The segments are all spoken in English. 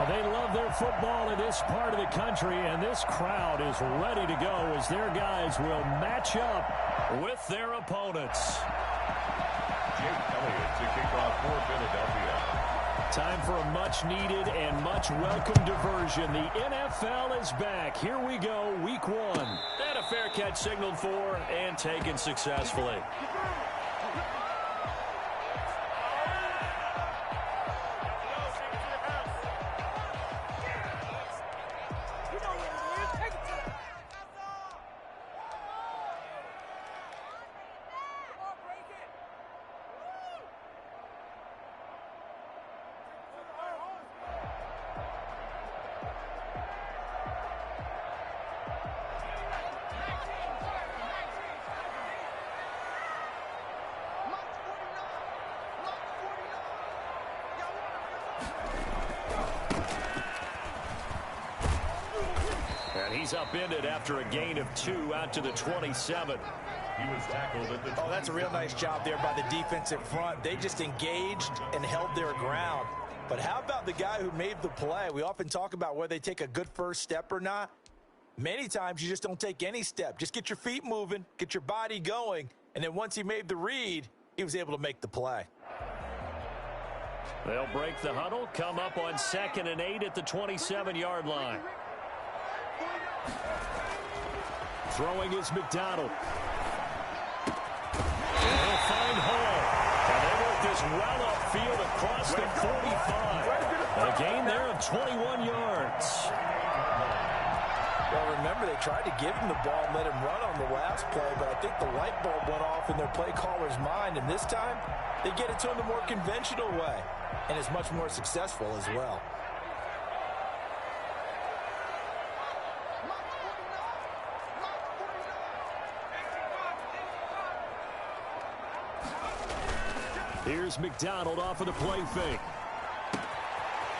They love their football in this part of the country, and this crowd is ready to go as their guys will match up with their opponents. Jake Elliott to kick off for Philadelphia. Time for a much-needed and much-welcome diversion. The NFL is back. Here we go, Week 1. And a fair catch signaled for and taken successfully. He's upended after a gain of 2 out to the 27. He was tackled at the 27. Oh, that's a real nice job there by the defensive front. They just engaged and held their ground. But how about the guy who made the play? We often talk about whether they take a good first step or not. Many times you just don't take any step. Just get your feet moving, get your body going, and then once he made the read, he was able to make the play. They'll break the huddle, come up on 2nd and 8 at the 27-yard line. Throwing is McDonald. And he'll find Hall. And they work this well upfield across the 45. A gain there of 21 yards. Well, remember, they tried to give him the ball and let him run on the last play, but I think the light bulb went off in their play caller's mind, and this time they get it to him the more conventional way, and it's much more successful as well. Here's McDonald off of the play fake.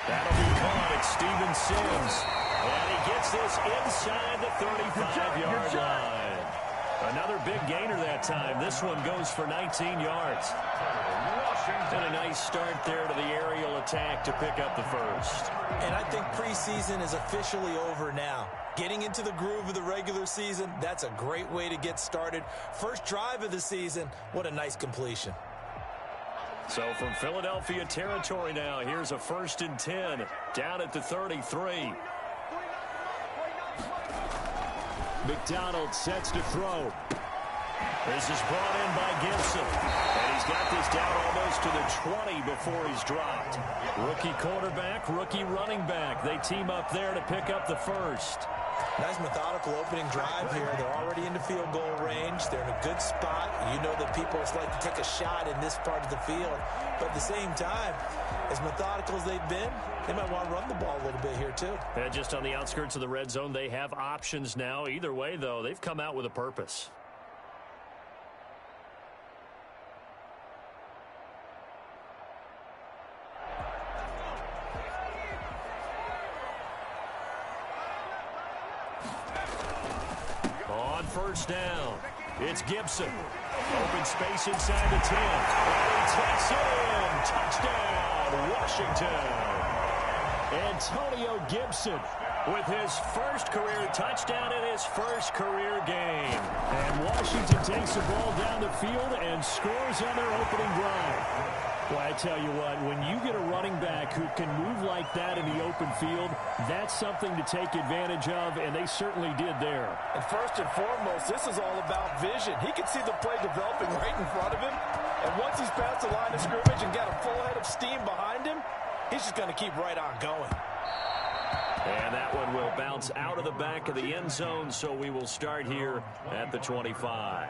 That'll be caught. It's Steven Sims. And he gets this inside the 35-yard line. Another big gainer that time. This one goes for 19 yards. And a nice start there to the aerial attack to pick up the first. And I think preseason is officially over now. Getting into the groove of the regular season, that's a great way to get started. First drive of the season, what a nice completion. So from Philadelphia territory now, here's a 1st and 10 down at the 33. McDonald sets to throw. This is brought in by Gibson. And he's got this down almost to the 20 before he's dropped. Rookie quarterback, rookie running back. They team up there to pick up the first. Nice methodical opening drive here. They're already into field goal range. They're in a good spot. You know that people just like to take a shot in this part of the field. But at the same time, as methodical as they've been, they might want to run the ball a little bit here too. Yeah, just on the outskirts of the red zone, they have options now. Either way, though, they've come out with a purpose. First down. It's Gibson. Open space inside the 10. And he takes in. Touchdown, Washington. Antonio Gibson with his first career touchdown in his first career game. And Washington takes the ball down the field and scores on their opening drive. Well, I tell you what, when you get a running back who can move like that in the open field, that's something to take advantage of, and they certainly did there. And first and foremost, this is all about vision. He can see the play developing right in front of him, and once he's past the line of scrimmage and got a full head of steam behind him, he's just going to keep right on going. And that one will bounce out of the back of the end zone, so we will start here at the 25.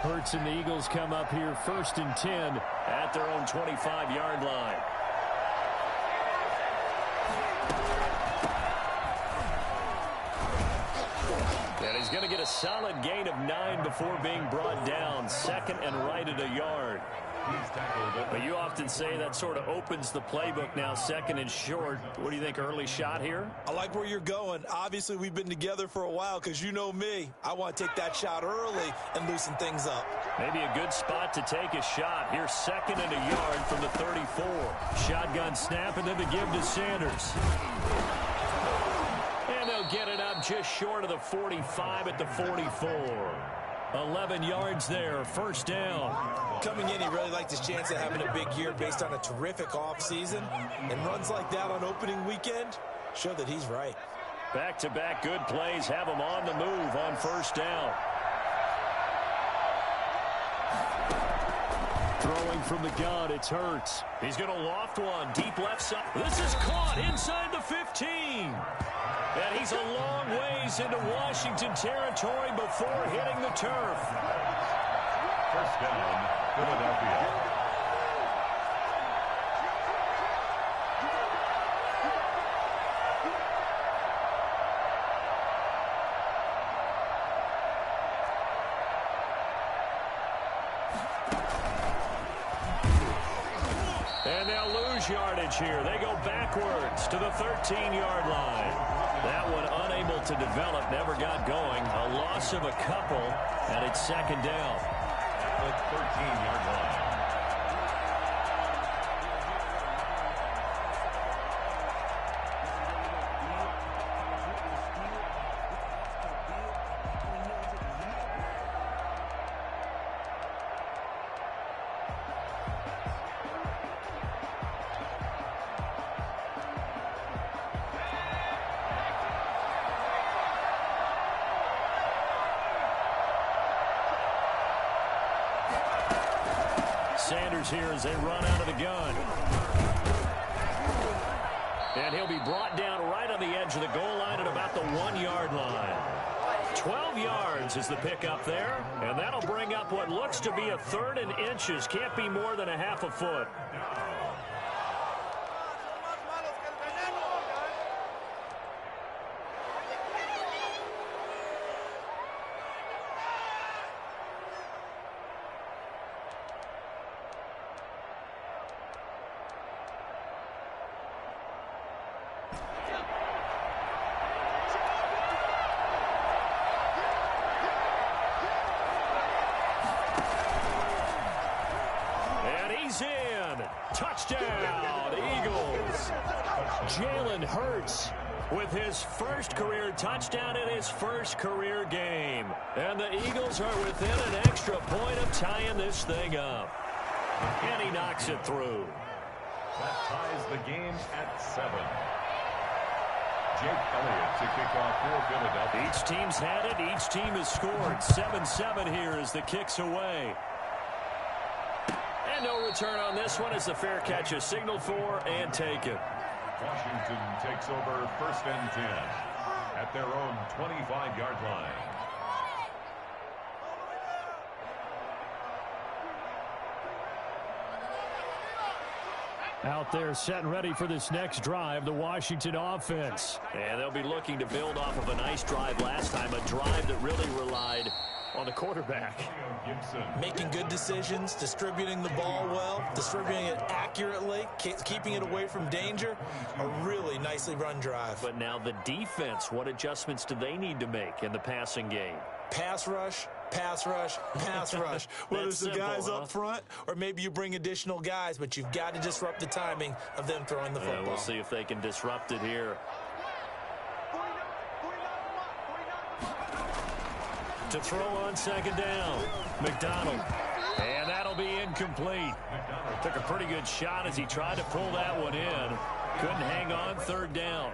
Hurts and the Eagles come up here 1st and 10 at their own 25-yard line. And he's going to get a solid gain of 9 before being brought down. 2nd and right at a yard. But you often say that sort of opens the playbook now, 2nd and short. What do you think, early shot here? I like where you're going. Obviously, we've been together for a while because you know me. I want to take that shot early and loosen things up. Maybe a good spot to take a shot. Here's 2nd and a yard from the 34. Shotgun snap and then the give to Sanders. And they'll get it up just short of the 45 at the 44. 11 yards there, 1st down. Coming in, he really liked his chance of having a big year based on a terrific offseason. And runs like that on opening weekend show that he's right. Back-to-back good plays have him on the move on 1st down. Throwing from the gun, it's Hurts. He's going to loft one deep left side. This is caught inside the 15. And he's a long ways into Washington territory before hitting the turf. 1st down, Philadelphia. And they'll lose yardage here. They go backwards to the 13-yard line. That one unable to develop, never got going. A loss of a couple, and it's 2nd down. The 13-yard line. Sanders here as they run out of the gun. And he'll be brought down right on the edge of the goal line at about the 1-yard line. 12 yards is the pickup there, and that'll bring up what looks to be a 3rd and inches. Can't be more than a half a foot. In. Touchdown, Eagles. Jalen Hurts with his 1st career touchdown in his 1st career game. And the Eagles are within an extra point of tying this thing up. And he knocks it through. That ties the game at 7. Jake Elliott to kick off for Philadelphia. Each team's had it. Each team has scored. 7-7 here as the kick's away. And no return on this one as the fair catch is signaled for and taken. Washington takes over 1st and 10 at their own 25-yard line. Out there set and ready for this next drive, the Washington offense. And they'll be looking to build off of a nice drive last time, a drive that really relied on the quarterback. Making good decisions, distributing the ball well, distributing it accurately, keeping it away from danger. A really nicely run drive. But now the defense, what adjustments do they need to make in the passing game? Pass rush, pass rush, pass rush. Whether it's the guys up front or maybe you bring additional guys, but you've got to disrupt the timing of them throwing the football. We'll see if they can disrupt it here. To throw on 2nd down, McDonald. And that'll be incomplete. Took a pretty good shot as he tried to pull that one in. Couldn't hang on, 3rd down.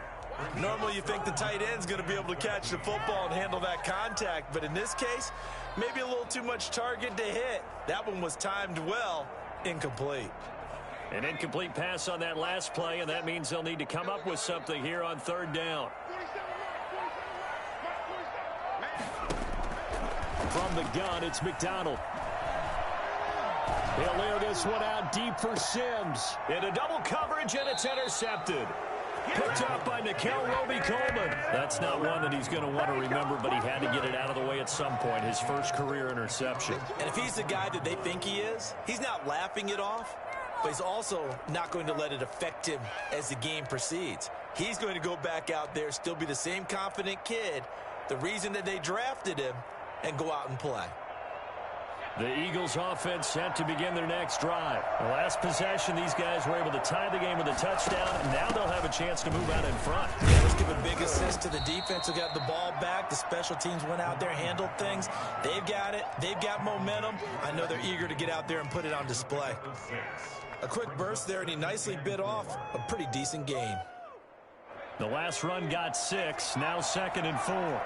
Normally you think the tight end's going to be able to catch the football and handle that contact, but in this case, maybe a little too much target to hit. That one was timed well, incomplete. An incomplete pass on that last play, and that means they'll need to come up with something here on 3rd down. From the gun, it's McDonald. He'll air this one out deep for Sims. Into double coverage, and it's intercepted. Picked up by Nickel Roby-Coleman. That's not one that he's going to want to remember, but he had to get it out of the way at some point. His first career interception. And if he's the guy that they think he is, he's not laughing it off, but he's also not going to let it affect him as the game proceeds. He's going to go back out there, still be the same confident kid, the reason that they drafted him, and go out and play. The Eagles offense set to begin their next drive. The last possession, these guys were able to tie the game with a touchdown, and now they'll have a chance to move out in front. Yeah, let's give a big assist to the defense who got the ball back. The special teams went out there, handled things. They've got it. They've got momentum. I know they're eager to get out there and put it on display. A quick burst there, and he nicely bit off a pretty decent gain. The last run got 6, now 2nd and 4.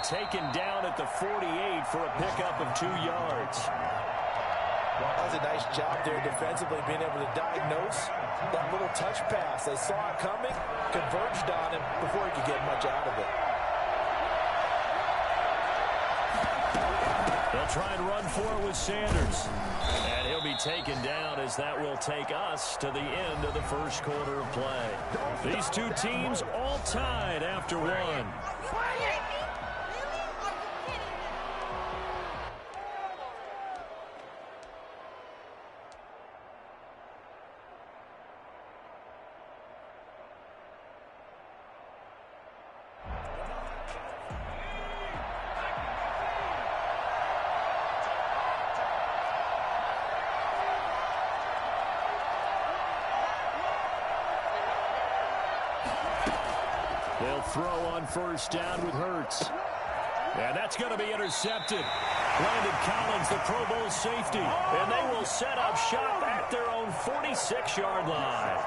Taken down at the 48 for a pickup of 2 yards. That was a nice job there defensively, being able to diagnose that little touch pass. They saw it coming, converged on him before he could get much out of it. They'll try and run for it with Sanders. And he'll be taken down as that will take us to the end of the first quarter of play. These two teams all tied after one. They'll throw on first down with Hurts. And that's going to be intercepted. Landon Collins, the Pro Bowl safety. And they will set up shop at their own 46-yard line.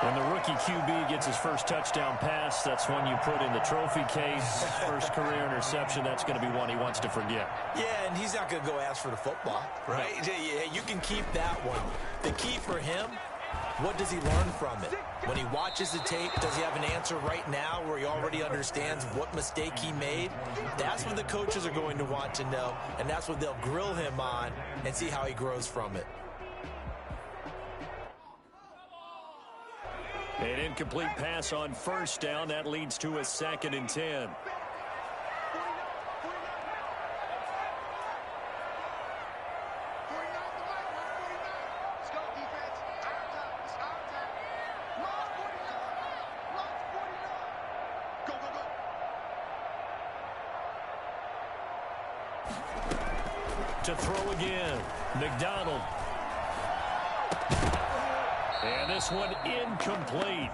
When the rookie QB gets his first touchdown pass, that's one you put in the trophy case. First career interception, that's going to be one he wants to forget. Yeah, and he's not going to go ask for the football, right? Yeah, you can keep that one. The key for him, what does he learn from it? When he watches the tape, does he have an answer right now where he already understands what mistake he made? That's what the coaches are going to want to know, and that's what they'll grill him on and see how he grows from it. An incomplete pass on first down. That leads to a 2nd and 10. To throw again, McDonald. And this one incomplete.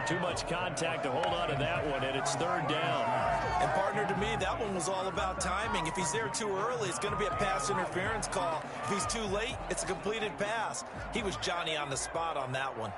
Too much contact to hold on to that one, and it's 3rd down. And, partner, to me, that one was all about timing. If he's there too early, it's going to be a pass interference call. If he's too late, it's a completed pass. He was Johnny on the spot on that one.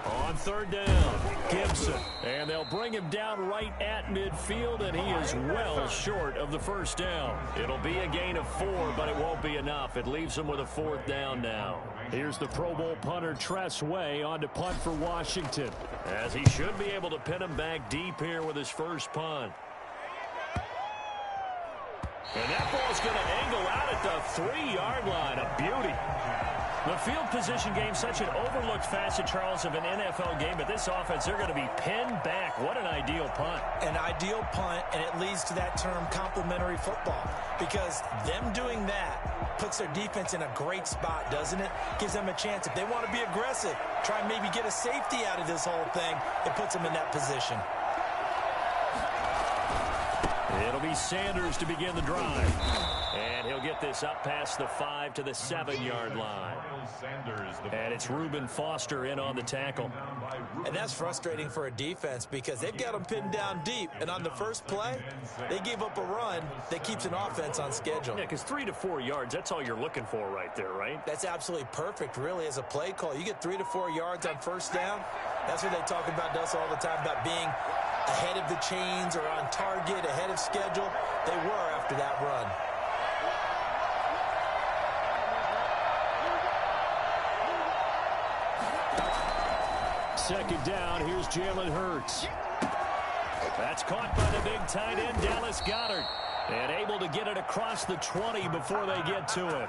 On 3rd down, Gibson. And they'll bring him down right at midfield, and he is well short of the first down. It'll be a gain of 4, but it won't be enough. It leaves him with a 4th down now. Here's the Pro Bowl punter, Tress Way, on to punt for Washington, as he should be able to pin him back deep here with his first punt. And that ball's going to angle out at the 3-yard line. A beauty. The field position game, such an overlooked facet, Charles, of an NFL game, but this offense, they're going to be pinned back. What an ideal punt. An ideal punt, and it leads to that term complementary football, because them doing that puts their defense in a great spot, doesn't it? Gives them a chance. If they want to be aggressive, try and maybe get a safety out of this whole thing, it puts them in that position. It'll be Sanders to begin the drive. And he'll get this up past the 5 to the 7-yard line. And it's Reuben Foster in on the tackle. And that's frustrating for a defense because they've got them pinned down deep. And on the first play, they gave up a run that keeps an offense on schedule. Yeah, because 3 to 4 yards, that's all you're looking for right there, right? That's absolutely perfect, really, as a play call. You get 3 to 4 yards on first down. That's what they talk about us all the time, about being ahead of the chains or on target, ahead of schedule. They were after that run. Second down, here's Jalen Hurts. That's caught by the big tight end, Dallas Goedert. And able to get it across the 20 before they get to it.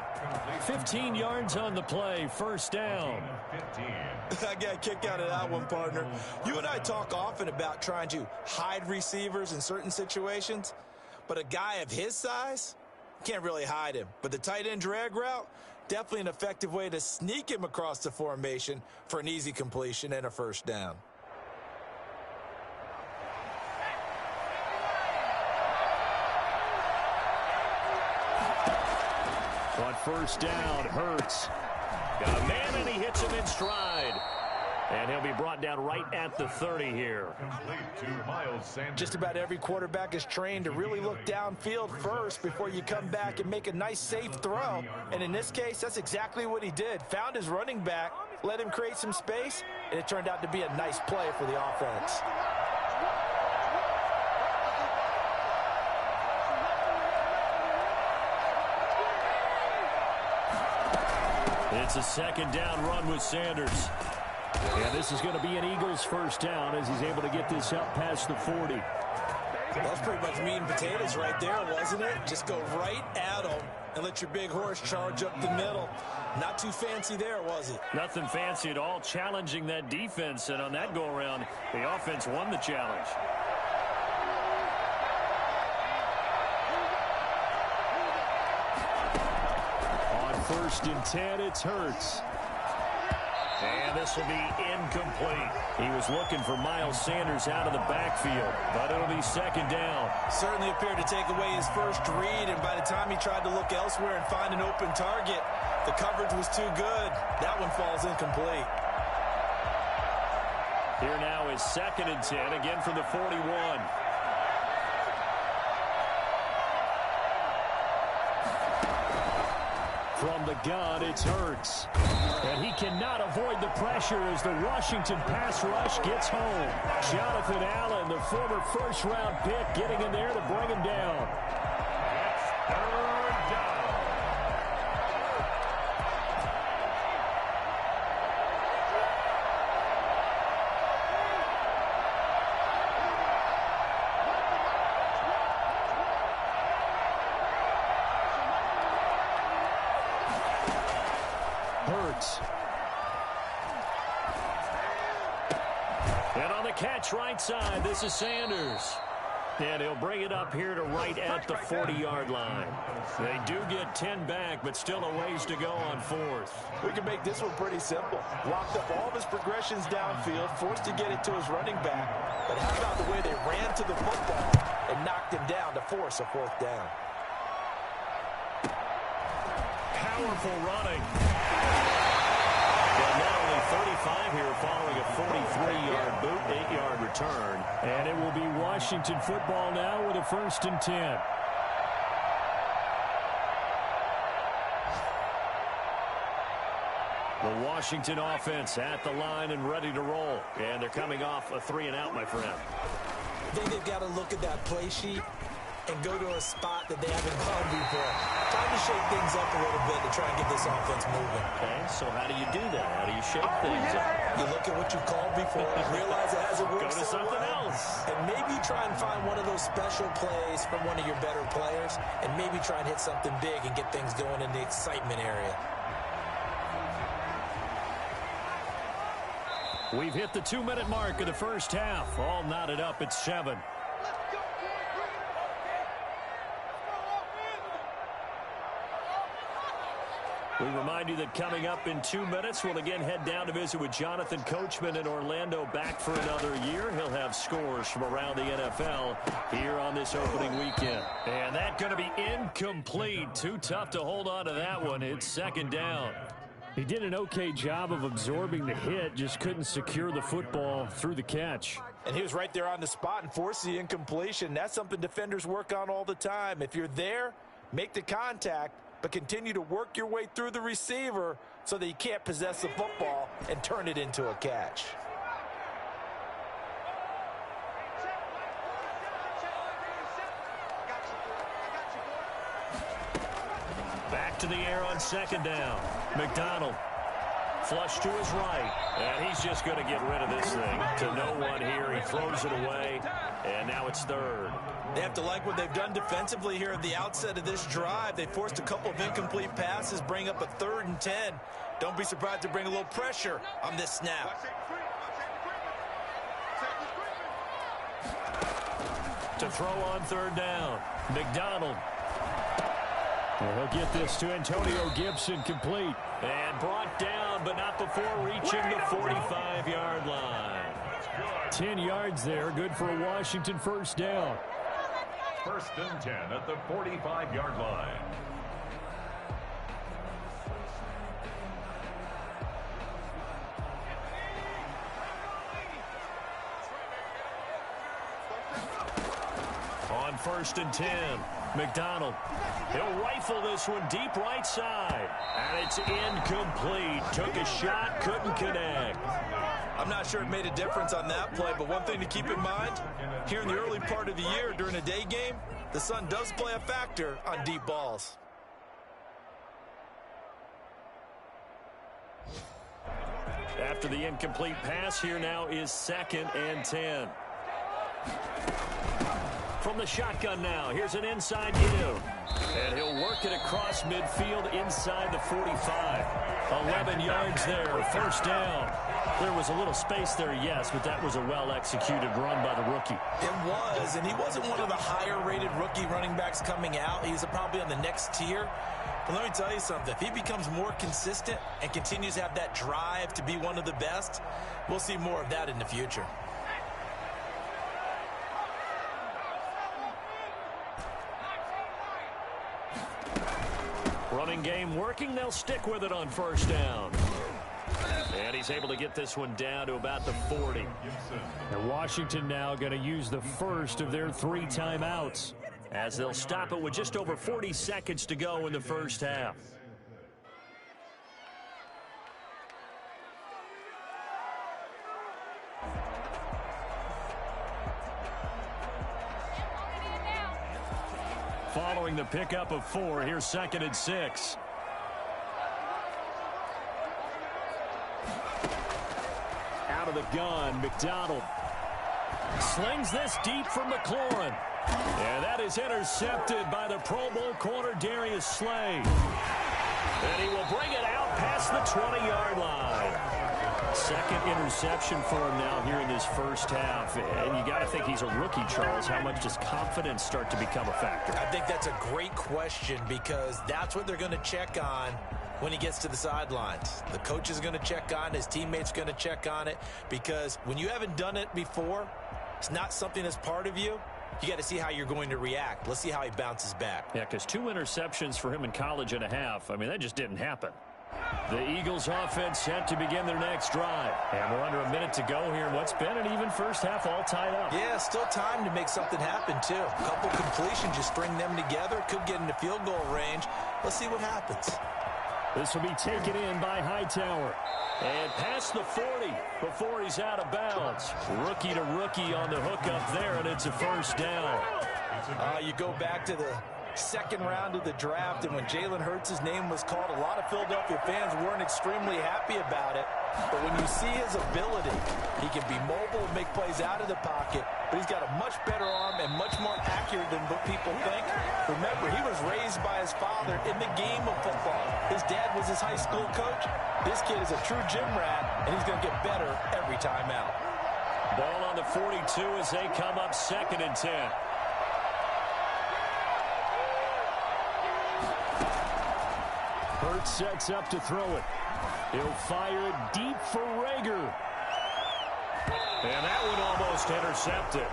15 yards on the play, first down. I got a kick out of that one, partner. You and I talk often about trying to hide receivers in certain situations, but a guy of his size, can't really hide him. But the tight end drag route, definitely an effective way to sneak him across the formation for an easy completion and a first down. On first down, Hurts. Got a man, and he hits him in stride. And he'll be brought down right at the 30 here. Just about every quarterback is trained to really look downfield first before you come back and make a nice, safe throw. And in this case, that's exactly what he did. Found his running back, let him create some space, and it turned out to be a nice play for the offense. It's a second down run with Sanders. And this is going to be an Eagles first down as he's able to get this up past the 40. That's pretty much meat and potatoes right there, wasn't it? Just go right at him and let your big horse charge up the middle. Not too fancy there, was it? Nothing fancy at all, challenging that defense. And on that go-around, the offense won the challenge. First and 10, it's Hurts. And this will be incomplete. He was looking for Miles Sanders out of the backfield, but it'll be second down. Certainly appeared to take away his first read, and by the time he tried to look elsewhere and find an open target, the coverage was too good. That one falls incomplete. Here now is second and 10, again from the 41. From the gun, it's Hurts. And he cannot avoid the pressure as the Washington pass rush gets home. Jonathan Allen, the former first-round pick, getting in there to bring him down. Third down. Hurts. And on the catch right side, this is Sanders. And he'll bring it up here to right at the 40-yard line. They do get 10 back, but still a ways to go on fourth. We can make this one pretty simple. Locked up all of his progressions downfield, forced to get it to his running back. But how about the way they ran to the football and knocked him down to force a fourth down? Powerful running. Well, not only 35 here following a 43-yard boot, 8-yard return. And it will be Washington football now with a first and 10. The Washington offense at the line and ready to roll. And they're coming off a 3-and-out, my friend. I think they've got to look at that play sheet and go to a spot that they haven't gone before. Time to shake things up a little bit to try and get this offense moving. Okay, so how do you do that? How do you shake things up? You look at what you called before, realize it hasn't worked Go to something else. and maybe try and find one of those special plays from one of your better players, and maybe try and hit something big and get things going in the excitement area. We've hit the 2-minute mark of the first half. All knotted up at 7. We remind you that coming up in 2 minutes, we'll again head down to visit with Jonathan Coachman in Orlando, back for another year. He'll have scores from around the NFL here on this opening weekend. And that's going to be incomplete. Too tough to hold on to that one. It's second down. He did an okay job of absorbing the hit, just couldn't secure the football through the catch. And he was right there on the spot and forced the incompletion. That's something defenders work on all the time. If you're there, make the contact, but continue to work your way through the receiver so that you can't possess the football and turn it into a catch. Back to the air on second down. McDonald. Flush to his right. And he's just going to get rid of this thing. To no one here. He throws it away. And now it's third. They have to like what they've done defensively here at the outset of this drive. They forced a couple of incomplete passes, bring up a 3rd and 10. Don't be surprised to bring a little pressure on this snap. To throw on third down. McDonald. And he'll get this to Antonio Gibson complete. And brought down, but not before reaching the 45-yard line. 10 yards there. Good for a Washington first down. 1st and 10 at the 45-yard line. On 1st and 10, McDonald. He'll rifle this one deep right side. And it's incomplete. Took a shot, couldn't connect. I'm not sure it made a difference on that play, but one thing to keep in mind, here in the early part of the year during a day game, the sun does play a factor on deep balls. After the incomplete pass, here now is 2nd and 10. From the shotgun now, here's an inside give. And he'll work it across midfield inside the 45. 11 yards there, first down. There was a little space there, yes, but that was a well-executed run by the rookie. It was, and he wasn't one of the higher-rated rookie running backs coming out. He's probably on the next tier. But let me tell you something. If he becomes more consistent and continues to have that drive to be one of the best, we'll see more of that in the future. Running game working. They'll stick with it on first down. And he's able to get this one down to about the 40. And Washington now going to use the first of their 3 timeouts as they'll stop it with just over 40 seconds to go in the first half. Following the pickup of 4, here's 2nd and 6. Out of the gun, McDonald slings this deep from McLaurin. And that is intercepted by the Pro Bowl corner Darius Slay. And he will bring it out past the 20-yard line. 2nd interception for him now here in this first half. And you got to think he's a rookie, Charles. How much does confidence start to become a factor? I think that's a great question because that's what they're going to check on when he gets to the sidelines. The coach is going to check on it. His teammates going to check on it because when you haven't done it before, it's not something that's part of you. You got to see how you're going to react. Let's see how he bounces back. Yeah, because 2 interceptions for him in college and a half. I mean, that just didn't happen. The Eagles offense set to begin their next drive. And we're under a minute to go here. What's been an even first half all tied up. Yeah, still time to make something happen, too. A couple completions, just string them together. Could get into field goal range. Let's see what happens. This will be taken in by Hightower. And past the 40 before he's out of bounds. Rookie to rookie on the hook up there, and it's a first down. You go back to the 2nd round of the draft, and when Jalen Hurts' name was called, a lot of Philadelphia fans weren't extremely happy about it. But when you see his ability, he can be mobile and make plays out of the pocket, but he's got a much better arm and much more accurate than what people think. Remember, he was raised by his father in the game of football. His dad was his high school coach. This kid is a true gym rat, and he's going to get better every time out. Ball on the 42 as they come up 2nd and 10. Hurts sets up to throw it. He'll fire it deep for Rager. And that one almost intercepted.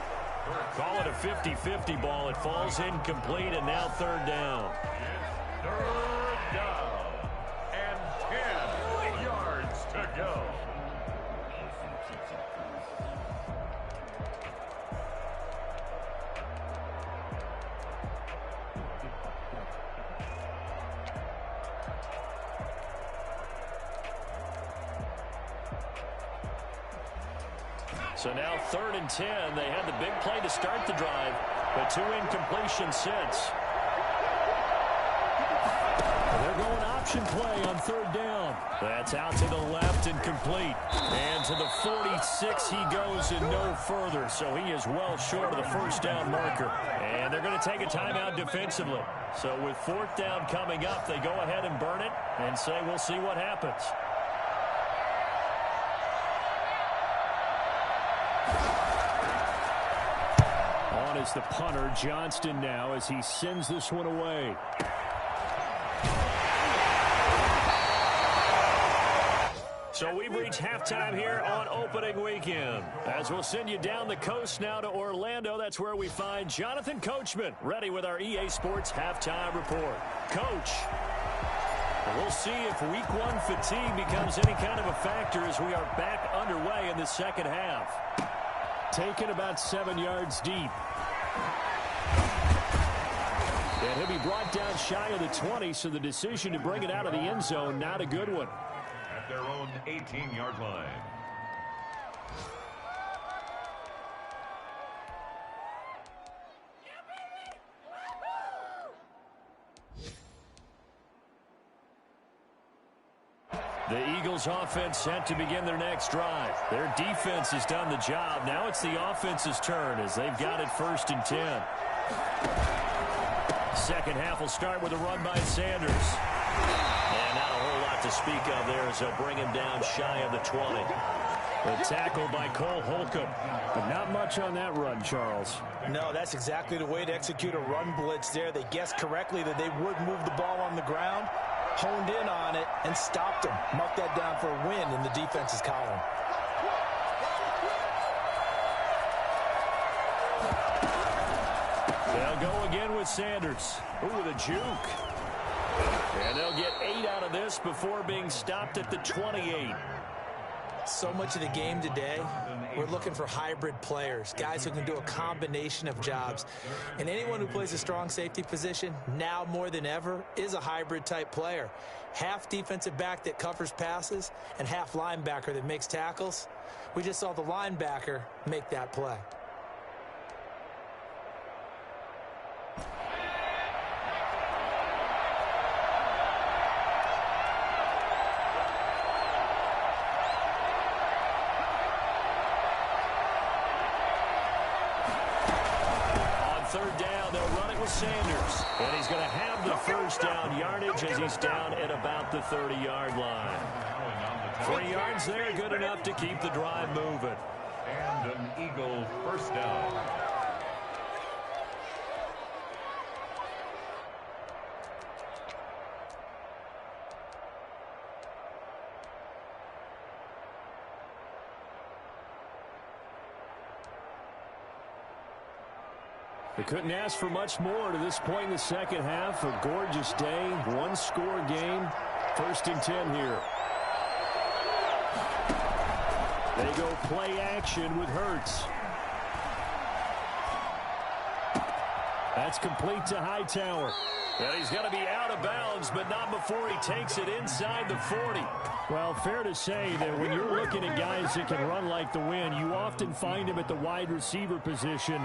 Call it a 50-50 ball. It falls incomplete, and now 3rd down. 3rd down and 10 yards to go. So now 3rd and 10. They had the big play to start the drive, but 2 incompletions since. option play on third down. That's out to the left and complete. And to the 46 he goes and no further. So he is well short of the first down marker. And they're going to take a timeout defensively. So with fourth down coming up, they go ahead and burn it and say we'll see what happens. On is the punter, Johnston now, as he sends this one away. So we've reached halftime here on opening weekend. As we'll send you down the coast now to Orlando, that's where we find Jonathan Coachman, ready with our EA Sports halftime report. Coach, we'll see if week one fatigue becomes any kind of a factor as we are back underway in the second half. Taken about 7 yards deep. And he'll be brought down shy of the 20, so the decision to bring it out of the end zone, not a good one. At their own 18-yard line. The Eagles offense set to begin their next drive. Their defense has done the job. Now it's the offense's turn as they've got it 1st and 10. Second half will start with a run by Sanders. And not a whole lot to speak of there as they'll bring him down shy of the 20. The tackle by Cole Holcomb. But not much on that run, Charles. No, that's exactly the way to execute a run blitz there. They guessed correctly that they would move the ball on the ground, honed in on it, and stopped him. Mark that down for a win in the defense's column. They'll go again with Sanders. Ooh, the juke. And they'll get 8 out of this before being stopped at the 28. So much of the game today, we're looking for hybrid players, guys who can do a combination of jobs. And anyone who plays a strong safety position, now more than ever, is a hybrid type player. Half defensive back that covers passes and half linebacker that makes tackles. We just saw the linebacker make that play. Third down, they'll run it with Sanders. And he's going to have the first down yardage as he's down at about the 30-yard line. 3 yards there, good enough to keep the drive moving. And an Eagle first down. They couldn't ask for much more to this point in the second half. A gorgeous day, one-score game. 1st and 10 here. They go play action with Hurts. That's complete to Hightower. And he's going to be out of bounds, but not before he takes it inside the 40. Well, fair to say that when you're looking at guys that can run like the wind, you often find him at the wide receiver position.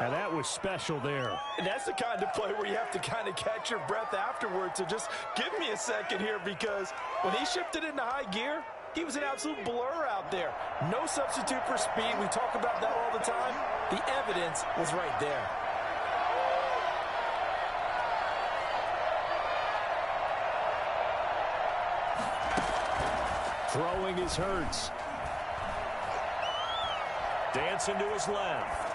And that was special there. And that's the kind of play where you have to kind of catch your breath afterwards. So just give me a second here, because when he shifted into high gear, he was an absolute blur out there. No substitute for speed. We talk about that all the time. The evidence was right there. Throwing his Hurts. Dancing to his left.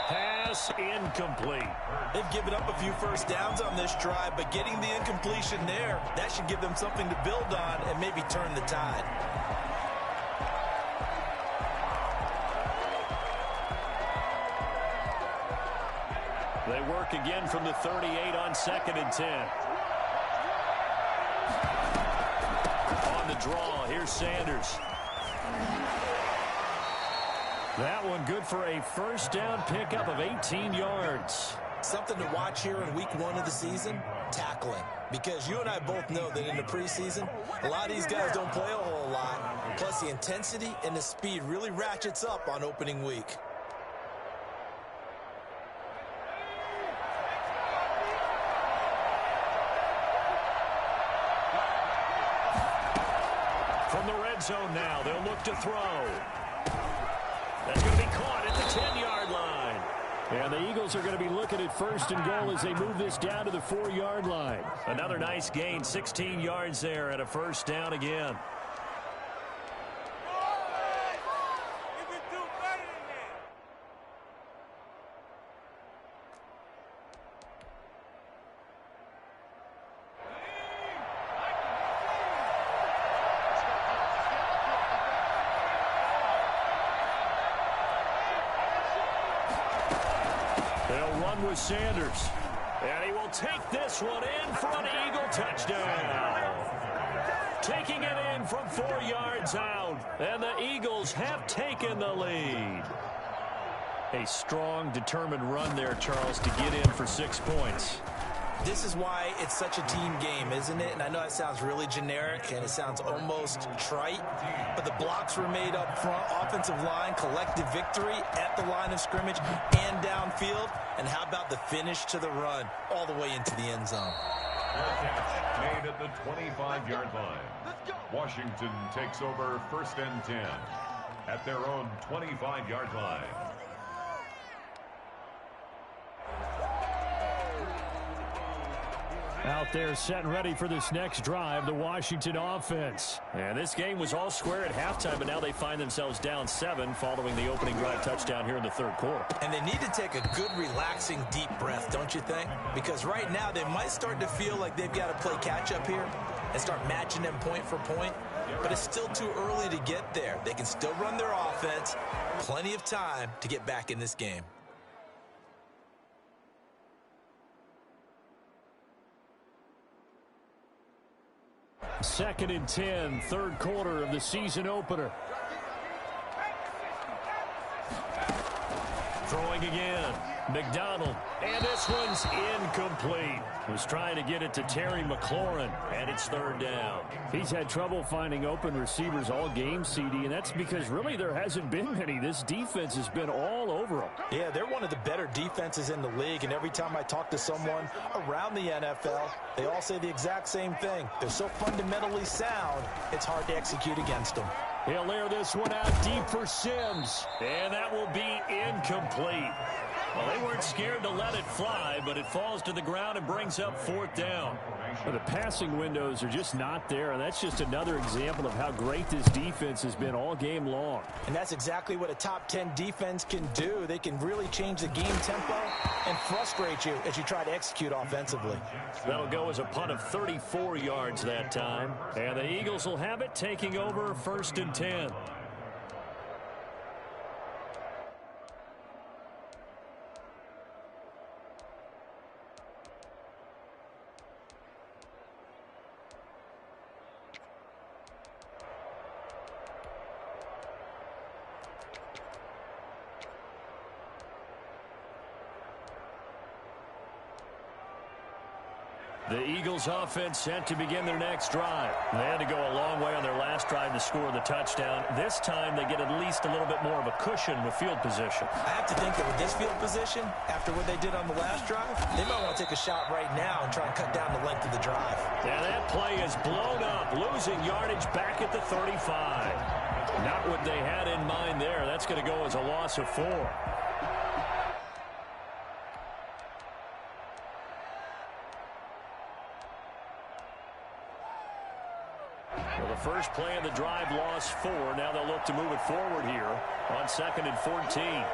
Pass incomplete. They've given up a few first downs on this drive, but getting the incompletion there, that should give them something to build on and maybe turn the tide. They work again from the 38 on 2nd and 10. On the draw, here's Sanders. That one good for a first down pickup of 18 yards. Something to watch here in week 1 of the season, tackling. Because you and I both know that in the preseason, a lot of these guys don't play a whole lot. Plus the intensity and the speed really ratchets up on opening week. red zone now. They'll look to throw. That's going to be caught at the 10-yard line. And the Eagles are going to be looking at first and goal as they move this down to the 4-yard line. Another nice gain, 16 yards there and a first down again. They'll run with Sanders. And he will take this one in for an Eagle touchdown. Taking it in from 4 yards out. And the Eagles have taken the lead. A strong, determined run there, Charles, to get in for 6 points. This is why it's such a team game, isn't it? And I know that sounds really generic and it sounds almost trite, but the blocks were made up front, offensive line, collective victory at the line of scrimmage and downfield. And how about the finish to the run all the way into the end zone? Catch made at the 25-yard line. Washington takes over first and 10 at their own 25-yard line. Out there set and ready for this next drive, the Washington offense. And this game was all square at halftime, but now they find themselves down 7 following the opening drive touchdown here in the third quarter. And they need to take a good, relaxing, deep breath, don't you think? Because right now they might start to feel like they've got to play catch-up here and start matching them point for point. But it's still too early to get there. They can still run their offense. Plenty of time to get back in this game. Second and 10, third quarter of the season opener. Throwing again. McDonald. And this one's incomplete. Was trying to get it to Terry McLaurin, and it's third down. He's had trouble finding open receivers all game, CD, and that's because really there hasn't been many. This defense has been all over them. Yeah, they're one of the better defenses in the league, and every time I talk to someone around the NFL, they all say the exact same thing. They're so fundamentally sound, it's hard to execute against them. He'll air this one out deep for Sims, and that will be incomplete. Well, they weren't scared to let it fly, but it falls to the ground and brings up fourth down. Well, the passing windows are just not there, and that's just another example of how great this defense has been all game long. And that's exactly what a top 10 defense can do. They can really change the game tempo and frustrate you as you try to execute offensively. That'll go as a punt of 34 yards that time. And the Eagles will have it, taking over first and 10. The Eagles offense set to begin their next drive. They had to go a long way on their last drive to score the touchdown. This time they get at least a little bit more of a cushion with field position. I have to think that with this field position, after what they did on the last drive, they might want to take a shot right now and try and cut down the length of the drive. And that play is blown up, losing yardage back at the 35. Not what they had in mind there. That's going to go as a loss of 4. Well, the first play of the drive lost 4. Now they'll look to move it forward here on second and 14.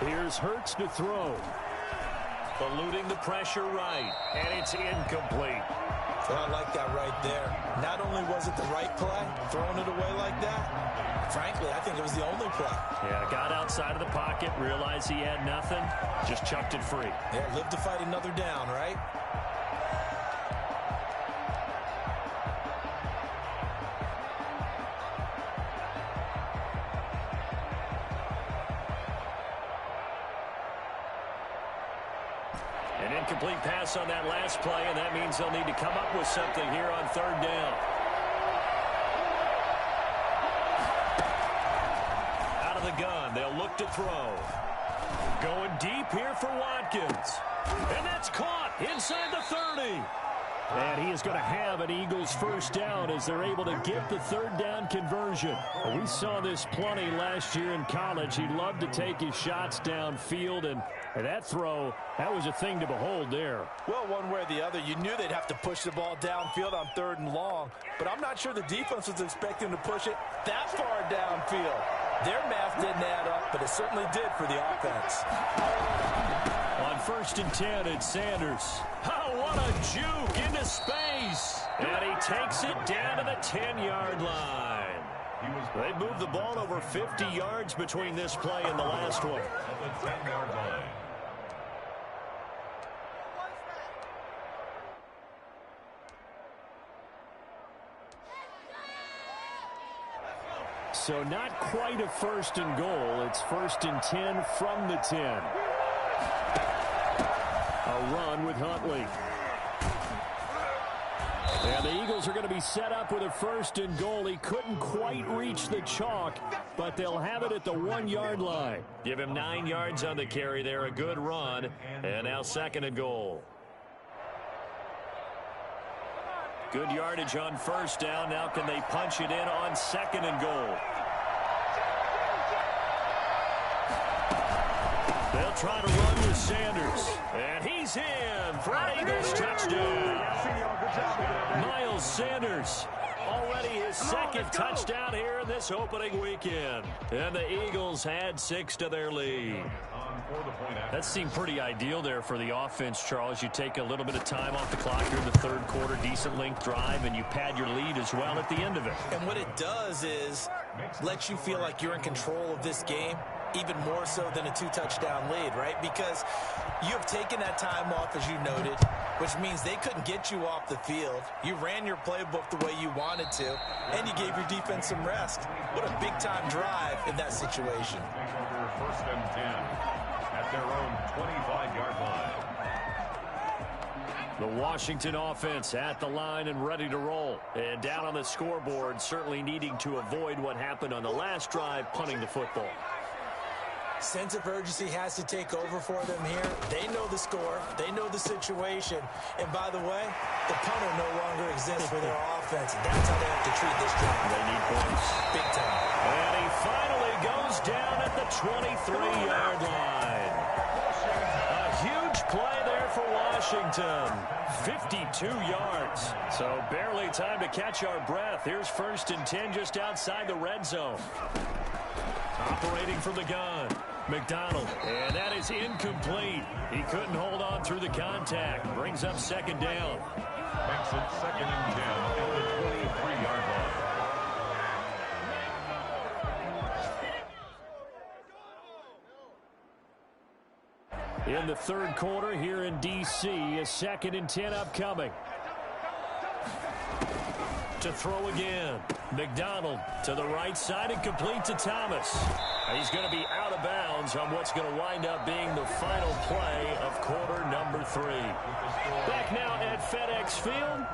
Here's Hurts to throw. Eluding the pressure right, and it's incomplete. Well, I like that right there. Not only was it the right play, throwing it away like that, frankly, I think it was the only play. Yeah, got outside of the pocket, realized he had nothing, just chucked it free. Yeah, live to fight another down, right? An incomplete pass on that last play, and that means they'll need to come up with something here on third down. Out of the gun, they'll look to throw. Going deep here for Watkins. And that's caught inside the 30. And he is going to have an Eagles first down as they're able to get the third down conversion. We saw this plenty last year in college. He loved to take his shots downfield, and that throw, that was a thing to behold there. Well, one way or the other, you knew they'd have to push the ball downfield on 3rd and long, but I'm not sure the defense was expecting to push it that far downfield. Their math didn't add up, but it certainly did for the offense. On 1st and 10, it's Sanders. Oh, what a juke into space. And he takes it down to the 10-yard line. They moved the ball over 50 yards between this play and the last one. At the 10-yard line. So not quite a 1st and goal. It's 1st and 10 from the 10. A run with Huntley. And the Eagles are going to be set up with a 1st and goal. He couldn't quite reach the chalk, but they'll have it at the 1-yard line. Give him 9 yards on the carry there. A good run. And now 2nd and goal. Good yardage on 1st down. Now can they punch it in on 2nd and goal? They'll try to run with Sanders. And he's in for an Eagles touchdown. Miles Sanders, already his 2nd touchdown here in this opening weekend. And the Eagles add 6 to their lead. That seemed pretty ideal there for the offense, Charles. You take a little bit of time off the clock here in the 3rd quarter, decent length drive, and you pad your lead as well at the end of it. And what it does is let you feel like you're in control of this game, even more so than a 2-touchdown lead, right? Because you have taken that time off, as you noted, which means they couldn't get you off the field. You ran your playbook the way you wanted to, and you gave your defense some rest. What a big-time drive in that situation. Over 1st and 10 at their own 25-yard line. The Washington offense at the line and ready to roll. And down on the scoreboard, certainly needing to avoid what happened on the last drive, punting the football. Sense of urgency has to take over for them here. They know the score. They know the situation. And by the way, the punter no longer exists for their offense. That's how they have to treat this drive. They need points. Big time. And he finally goes down at the 23-yard line. A huge play there for Washington. 52 yards. So barely time to catch our breath. Here's 1st and 10 just outside the red zone. Operating from the gun, McDonald, and that is incomplete. He couldn't hold on through the contact. Brings up 2nd down. Makes it 2nd and 10 at the 23-yard line. In the 3rd quarter here in D.C., a 2nd and 10 upcoming. To throw again. McDonald to the right side and complete to Thomas. He's going to be out of bounds on what's going to wind up being the final play of quarter number 3. Back now at FedEx Field.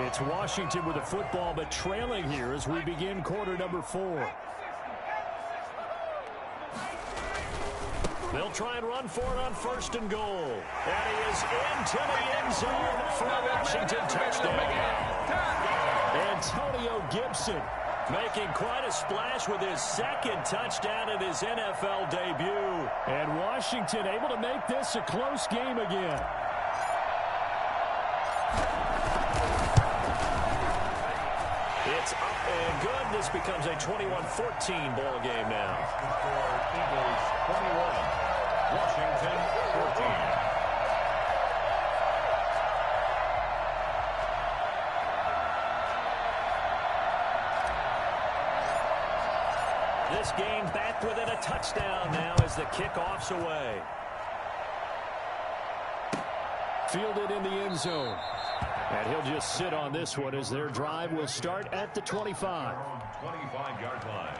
It's Washington with the football, but trailing here as we begin quarter number 4. They'll try and run for it on 1st and goal. And he is into the end zone for a Washington touchdown. Antonio Gibson making quite a splash with his 2nd touchdown in his NFL debut. And Washington able to make this a close game again. It's up and good. This becomes a 21-14 ball game now. Eagles 21, Washington 14. This game back within a touchdown now as the kickoff's away. Fielded in the end zone. And he'll just sit on this one as their drive will start at the 25. 25-yard line.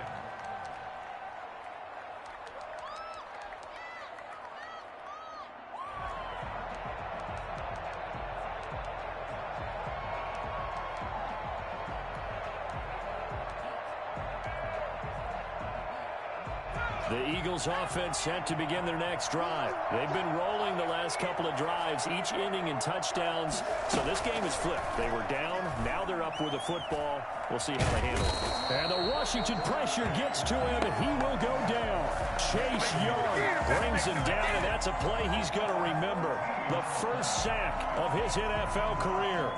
The Eagles offense set to begin their next drive. They've been rolling the last couple of drives, each inning in touchdowns. So this game is flipped. They were down. Now they're up with the football. We'll see how they handle it. And the Washington pressure gets to him, and he will go down. Chase Young brings him down, and that's a play he's going to remember. The first sack of his NFL career.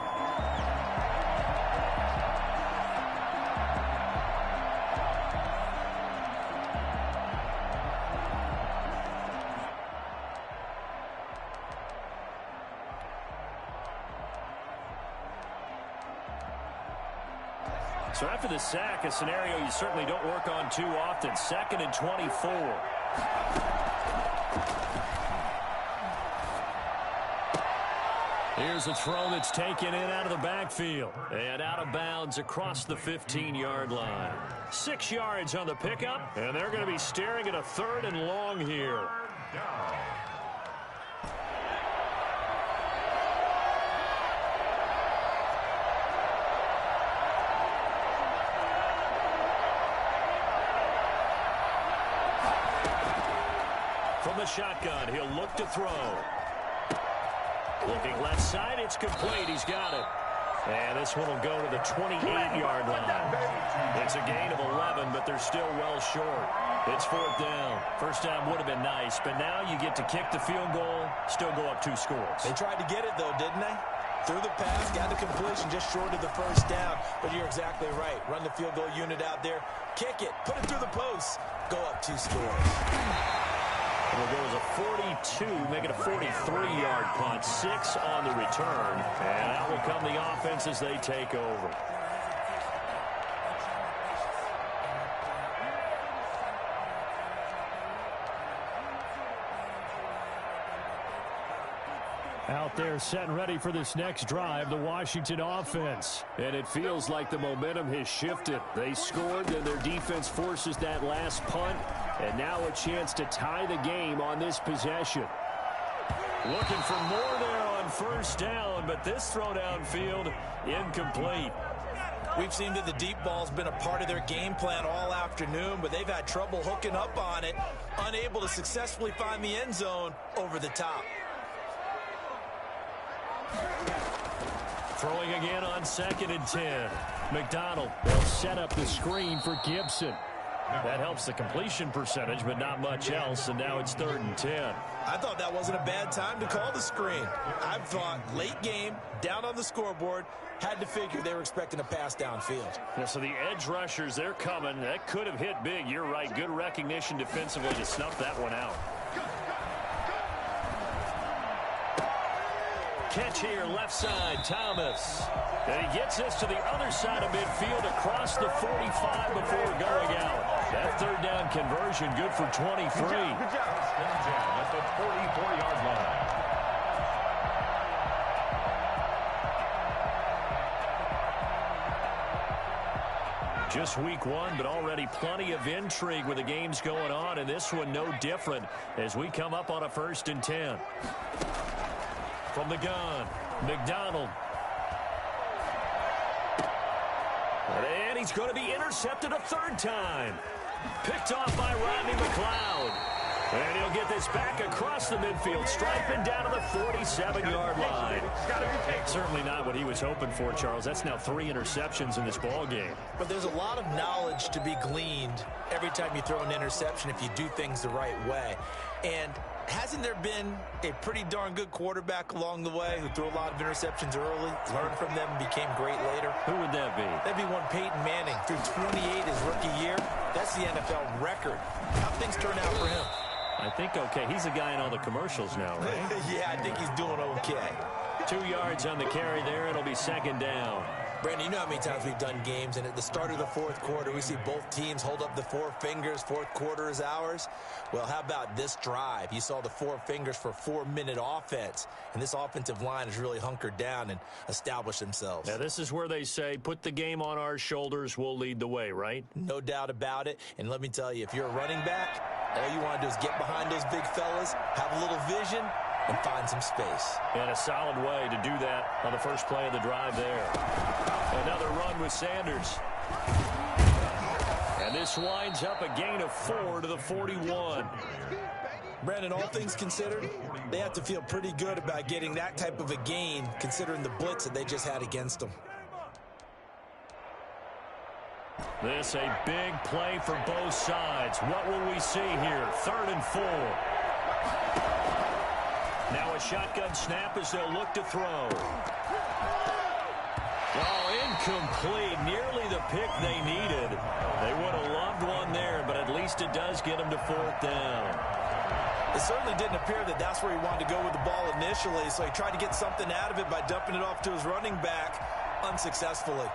So after the sack, a scenario you certainly don't work on too often. 2nd and 24. Here's a throw that's taken in out of the backfield. And out of bounds across the 15-yard line. 6 yards on the pickup, and they're going to be staring at a 3rd and long here. From the shotgun, he'll look to throw. Looking left side, it's complete. He's got it. And this one will go to the 28-yard line. It's a gain of 11, but they're still well short. It's 4th down. First down would have been nice, but now you get to kick the field goal, still go up 2 scores. They tried to get it, though, didn't they? Threw the pass, got the completion just short of the first down. But you're exactly right. Run the field goal unit out there. Kick it. Put it through the post. Go up 2 scores. It'll go as a 42, make it a 43-yard punt. 6 on the return. And out will come the offense as they take over. Out there set and ready for this next drive, the Washington offense. And it feels like the momentum has shifted. They scored, and their defense forces that last punt. And now a chance to tie the game on this possession. Looking for more there on first down, but this throw downfield incomplete. We've seen that the deep ball's been a part of their game plan all afternoon, but they've had trouble hooking up on it, unable to successfully find the end zone over the top. Throwing again on 2nd and 10. McDonald will set up the screen for Gibson. That helps the completion percentage, but not much else, and now it's 3rd and 10. I thought that wasn't a bad time to call the screen. I thought late game, down on the scoreboard, had to figure they were expecting a pass downfield. Yeah, so the edge rushers, they're coming. That could have hit big. You're right. Good recognition defensively to snuff that one out. Catch here, left side, Thomas. And he gets this to the other side of midfield across the 45 before going out. That 3rd down conversion good for 23. Good job. At the 44-yard line. Just week 1, but already plenty of intrigue with the games going on, and this one no different as we come up on a 1st and 10. From the gun, McDonald. And he's going to be intercepted a 3rd time. Picked off by Rodney McLeod. And he'll get this back across the midfield, striping down to the 47-yard line. Certainly not what he was hoping for, Charles. That's now 3 interceptions in this ball game. But there's a lot of knowledge to be gleaned every time you throw an interception if you do things the right way. And hasn't there been a pretty darn good quarterback along the way who threw a lot of interceptions early, learned from them, and became great later? Who would that be? That'd be one Peyton Manning. Threw 28 his rookie year. That's the NFL record. How things turn out for him? I think okay. He's a guy in all the commercials now, right? Yeah, I think he's doing okay. 2 yards on the carry there. It'll be 2nd down. Brandon, you know how many times we've done games, and at the start of the 4th quarter, we see both teams hold up the 4 fingers, 4th quarter is ours. Well, how about this drive? You saw the 4 fingers for 4-minute offense, and this offensive line has really hunkered down and established themselves. Now, this is where they say, put the game on our shoulders, we'll lead the way, right? No doubt about it, and let me tell you, if you're a running back, all you want to do is get behind those big fellas, have a little vision, and find some space. And a solid way to do that on the first play of the drive there. Another run with Sanders. And this winds up a gain of 4 to the 41. Brandon, all things considered, they have to feel pretty good about getting that type of a gain, considering the blitz that they just had against them. This a big play for both sides. What will we see here? 3rd and 4. Now a shotgun snap as they'll look to throw. Oh, incomplete. Nearly the pick they needed. They would have loved one there, but at least it does get them to 4th down. It certainly didn't appear that that's where he wanted to go with the ball initially, so he tried to get something out of it by dumping it off to his running back unsuccessfully.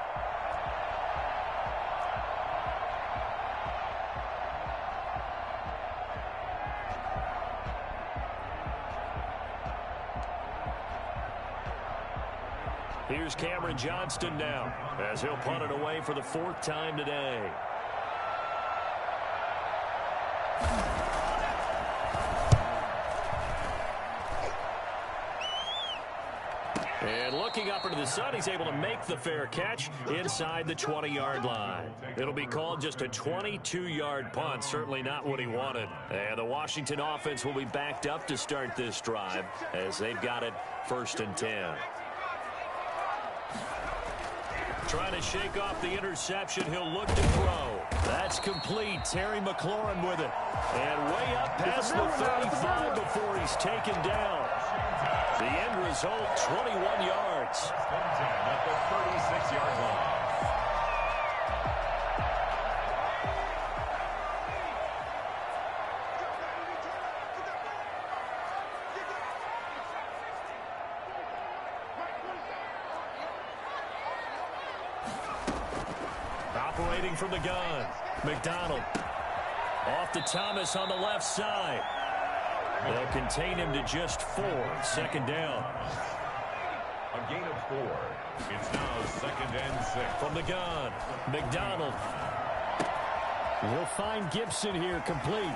Here's Cameron Johnston now as he'll punt it away for the 4th time today. And looking up into the sun, he's able to make the fair catch inside the 20-yard line. It'll be called just a 22-yard punt, certainly not what he wanted. And the Washington offense will be backed up to start this drive as they've got it 1st and 10. Trying to shake off the interception. He'll look to throw. That's complete. Terry McLaurin with it. And way up past the 35 before he's taken down. The end result, 21 yards. At the 36-yard line. Operating from the gun, McDonald. Off to Thomas on the left side. They'll contain him to just 4. 2nd down. A gain of 4. It's now 2nd and 6. From the gun, McDonald. We'll find Gibson here complete.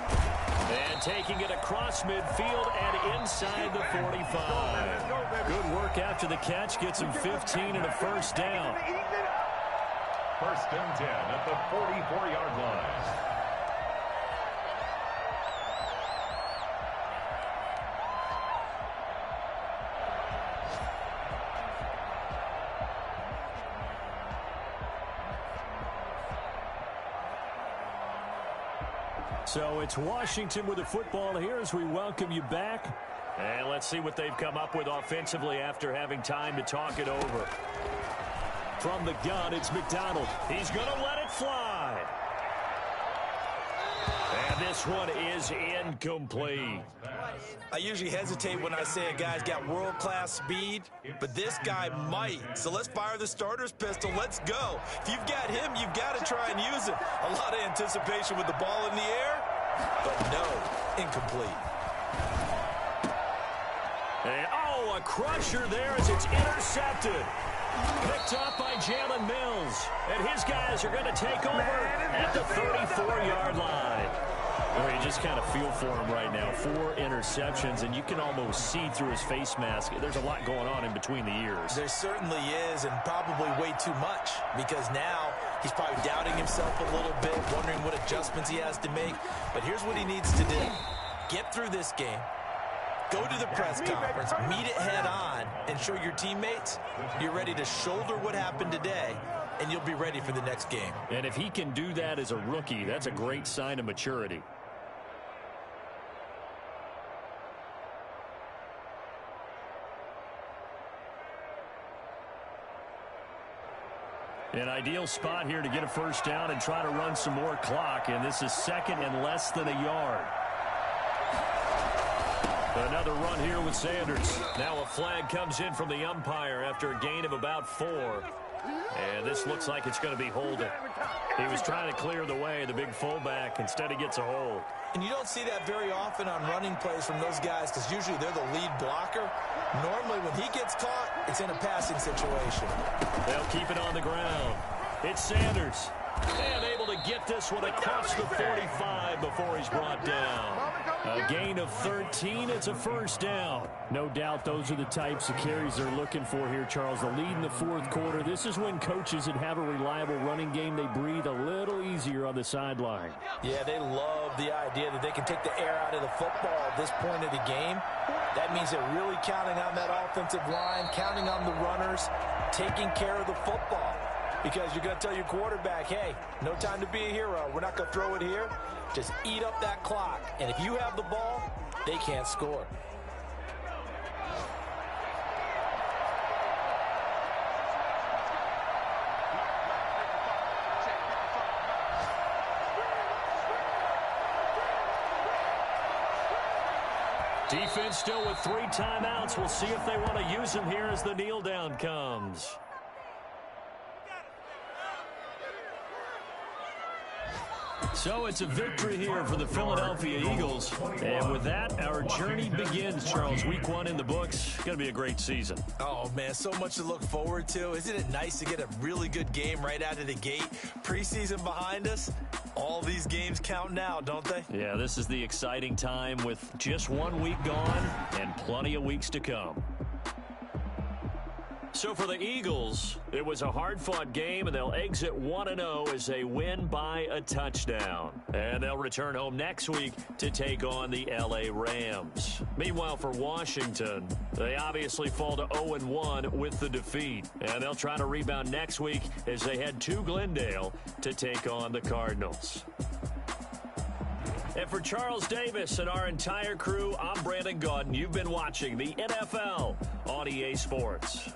And taking it across midfield and inside the 45. Good work after the catch. Gets him 15 and a 1st down. 1st and 10 at the 44-yard line. So it's Washington with the football here as we welcome you back. And let's see what they've come up with offensively after having time to talk it over. From the gun, it's McDonald. He's going to let it fly. And this one is incomplete. I usually hesitate when I say a guy's got world-class speed, but this guy might. So let's fire the starter's pistol. Let's go. If you've got him, you've got to try and use it. A lot of anticipation with the ball in the air, but no, incomplete. And, oh, a crusher there as it's intercepted. Picked up by Jalen Mills. And his guys are going to take over at the 34-yard line. Well, you just kind of feel for him right now. 4 interceptions, and you can almost see through his face mask. There's a lot going on in between the ears. There certainly is, and probably way too much, because now he's probably doubting himself a little bit, wondering what adjustments he has to make. But here's what he needs to do. Get through this game. Go to the press conference, meet it head on, and show your teammates you're ready to shoulder what happened today, and you'll be ready for the next game. And if he can do that as a rookie, that's a great sign of maturity. An ideal spot here to get a 1st down and try to run some more clock, and this is 2nd and less than a yard. Another run here with Sanders. Now a flag comes in from the umpire after a gain of about 4. And this looks like it's going to be holding. He was trying to clear the way, the big fullback. Instead, he gets a hold. And you don't see that very often on running plays from those guys because usually they're the lead blocker. Normally, when he gets caught, it's in a passing situation. They'll keep it on the ground. It's Sanders. And able to get this one across the 45 before he's brought down. A gain of 13. It's a first down. No doubt those are the types of carries they're looking for here, Charles. The lead in the fourth quarter. This is when coaches that have a reliable running game, they breathe a little easier on the sideline. Yeah, they love the idea that they can take the air out of the football at this point of the game. That means they're really counting on that offensive line, counting on the runners, taking care of the football. Because you're going to tell your quarterback, hey, no time to be a hero. We're not going to throw it here. Just eat up that clock. And if you have the ball, they can't score. Defense still with 3 timeouts. We'll see if they want to use them here as the kneel down comes. So it's a victory here for the Philadelphia Eagles. And with that, our journey begins, Charles. Week 1 in the books. Going to be a great season. Oh, man, so much to look forward to. Isn't it nice to get a really good game right out of the gate? Preseason behind us. All these games count now, don't they? Yeah, this is the exciting time with just 1 week gone and plenty of weeks to come. So for the Eagles, it was a hard-fought game, and they'll exit 1-0 as they win by a touchdown. And they'll return home next week to take on the L.A. Rams. Meanwhile, for Washington, they obviously fall to 0-1 with the defeat. And they'll try to rebound next week as they head to Glendale to take on the Cardinals. And for Charles Davis and our entire crew, I'm Brandon Gaudin. You've been watching the NFL on EA Sports.